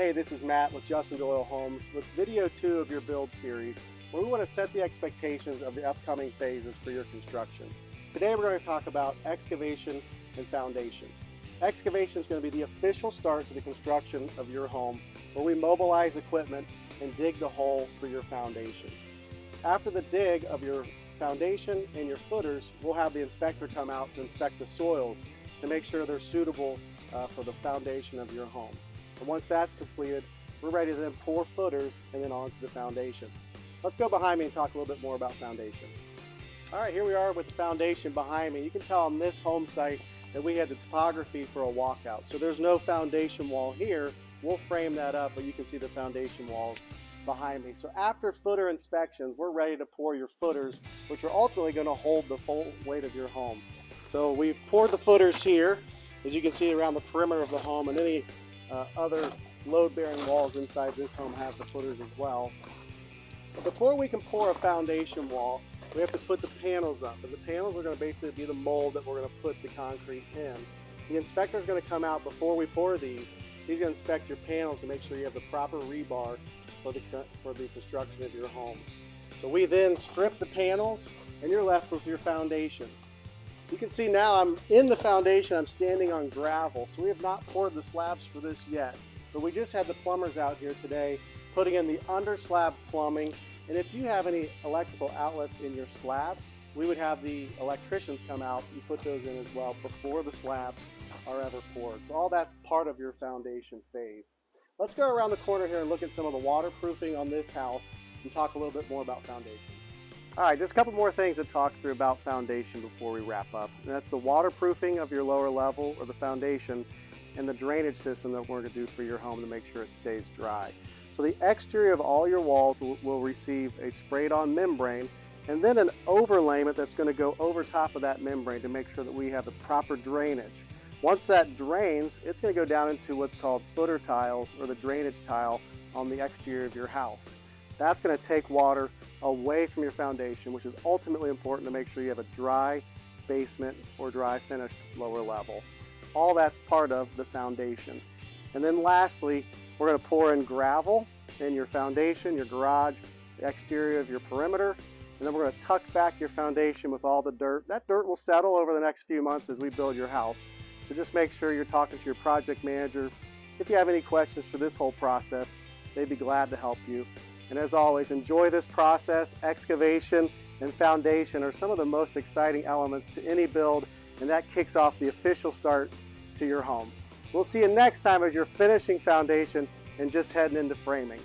Hey, this is Matt with Justin Doyle Homes with video 2 of your build series, where we want to set the expectations of the upcoming phases for your construction. Today we're going to talk about excavation and foundation. Excavation is going to be the official start to the construction of your home, where we mobilize equipment and dig the hole for your foundation. After the dig of your foundation and your footers, we'll have the inspector come out to inspect the soils to make sure they're suitable for the foundation of your home. And once that's completed, we're ready to then pour footers and then onto the foundation. Let's go behind me and talk a little bit more about foundation. All right, here we are with the foundation behind me. You can tell on this home site that we had the topography for a walkout. So there's no foundation wall here. We'll frame that up, but you can see the foundation walls behind me. So after footer inspections, we're ready to pour your footers, which are ultimately going to hold the full weight of your home. So we've poured the footers here, as you can see around the perimeter of the home, and any other load-bearing walls inside this home have the footers as well. But before we can pour a foundation wall, we have to put the panels up, and the panels are going to basically be the mold that we're going to put the concrete in. The inspector is going to come out before we pour these. He's going to inspect your panels to make sure you have the proper rebar for the construction of your home. So we then strip the panels, and you're left with your foundation. You can see now I'm in the foundation, I'm standing on gravel, so we have not poured the slabs for this yet. But we just had the plumbers out here today putting in the under slab plumbing, and if you have any electrical outlets in your slab, we would have the electricians come out and put those in as well before the slabs are ever poured. So all that's part of your foundation phase. Let's go around the corner here and look at some of the waterproofing on this house and talk a little bit more about foundation. All right, just a couple more things to talk through about foundation before we wrap up. And that's the waterproofing of your lower level or the foundation and the drainage system that we're going to do for your home to make sure it stays dry. So the exterior of all your walls will receive a sprayed on membrane and then an overlayment that's going to go over top of that membrane to make sure that we have the proper drainage. Once that drains, it's going to go down into what's called footer tiles or the drainage tile on the exterior of your house. That's going to take water away from your foundation, which is ultimately important to make sure you have a dry basement or dry finished lower level. All that's part of the foundation. And then lastly, we're going to pour in gravel in your foundation, your garage, the exterior of your perimeter, and then we're going to tuck back your foundation with all the dirt. That dirt will settle over the next few months as we build your house. So just make sure you're talking to your project manager. If you have any questions for this whole process, they'd be glad to help you. And as always, enjoy this process. Excavation and foundation are some of the most exciting elements to any build, and that kicks off the official start to your home. We'll see you next time as you're finishing foundation and just heading into framing.